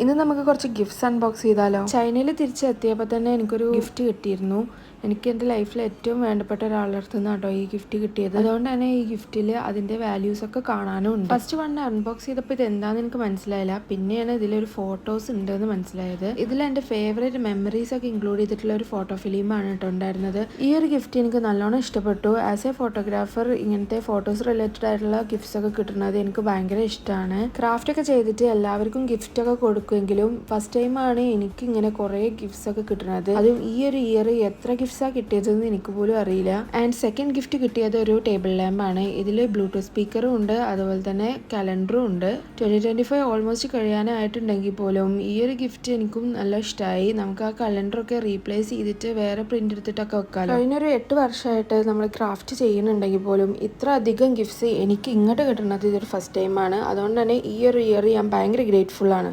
ഇന്ന് നമുക്ക് കുറച്ച് ഗിഫ്റ്റ്സ് അൺബോക്സ് ചെയ്താലോ. ചൈനയിൽ തിരിച്ചെത്തിയപ്പോൾ തന്നെ എനിക്കൊരു ഗിഫ്റ്റ് കിട്ടിയിരുന്നു. എനിക്ക് എൻ്റെ ലൈഫിൽ ഏറ്റവും വേണ്ടപ്പെട്ട ഒരാളുടെ അടുത്ത് നിന്നാണ് കേട്ടോ ഈ ഗിഫ്റ്റ് കിട്ടിയത്. അതുകൊണ്ട് തന്നെ ഈ ഗിഫ്റ്റിൽ അതിൻ്റെ വാല്യൂസ് ഒക്കെ കാണാനും ഉണ്ട്. ഫസ്റ്റ് വൺ അൺബോക്സ് ചെയ്തപ്പോൾ ഇത് എന്താണെന്ന് എനിക്ക് മനസ്സിലായില്ല. പിന്നെയാണ് ഇതിലൊരു ഫോട്ടോസ് ഉണ്ടെന്ന് മനസ്സിലായത്. ഇതിൽ എൻ്റെ ഫേവറേറ്റ് മെമ്മറീസ് ഒക്കെ ഇൻക്ലൂഡ് ചെയ്തിട്ടുള്ള ഒരു ഫോട്ടോ ഫിലിമാണ് കേട്ടോ ഉണ്ടായിരുന്നത്. ഈ ഒരു ഗിഫ്റ്റ് എനിക്ക് നല്ലോണം ഇഷ്ടപ്പെട്ടു. ആസ് എ ഫോട്ടോഗ്രാഫർ ഇങ്ങനത്തെ ഫോട്ടോസ് റിലേറ്റഡ് ആയിട്ടുള്ള ഗിഫ്റ്റ്സ് ഒക്കെ കിട്ടുന്നത് എനിക്ക് ഭയങ്കര ഇഷ്ടമാണ്. ക്രാഫ്റ്റ് ഒക്കെ ചെയ്തിട്ട് എല്ലാവർക്കും ഗിഫ്റ്റ് ഒക്കെ കൊടുക്കുമെങ്കിലും ഫസ്റ്റ് ടൈമാണ് എനിക്ക് ഇങ്ങനെ കുറേ ഗിഫ്റ്റ്സ് ഒക്കെ കിട്ടുന്നത്. അതും ഈ ഒരു ഇയർ എത്ര ഗിഫ്റ്റ്സാണ് കിട്ടിയതെന്ന് എനിക്ക് പോലും അറിയില്ല. ആൻഡ് സെക്കൻഡ് ഗിഫ്റ്റ് കിട്ടിയത് ഒരു ടേബിൾ ലാമ്പ് ആണ്. ഇതിൽ ബ്ലൂടൂത്ത് സ്പീക്കറും ഉണ്ട്, അതുപോലെ തന്നെ കലണ്ടറും ഉണ്ട്. 2025 ഓൾമോസ്റ്റ് കഴിയാനായിട്ടുണ്ടെങ്കിൽ പോലും ഈ ഒരു ഗിഫ്റ്റ് എനിക്കും നല്ല ഇഷ്ടമായി. നമുക്ക് ആ കലണ്ടറൊക്കെ റീപ്ലേസ് ചെയ്തിട്ട് വേറെ പ്രിന്റ് എടുത്തിട്ടൊക്കെ വെക്കാമല്ലോ. കഴിഞ്ഞൊരു 8 വർഷമായിട്ട് നമ്മൾ ക്രാഫ്റ്റ് ചെയ്യുന്നുണ്ടെങ്കിൽ പോലും ഇത്ര അധികം ഗിഫ്റ്റ്സ് എനിക്ക് ഇങ്ങോട്ട് കിട്ടുന്നത് ഇതൊരു ഫസ്റ്റ് ടൈമാണ്. അതുകൊണ്ട് തന്നെ ഈ ഒരു ഇയർ ഞാൻ ഭയങ്കര ഗ്രേറ്റ്ഫുൾ ആണ്.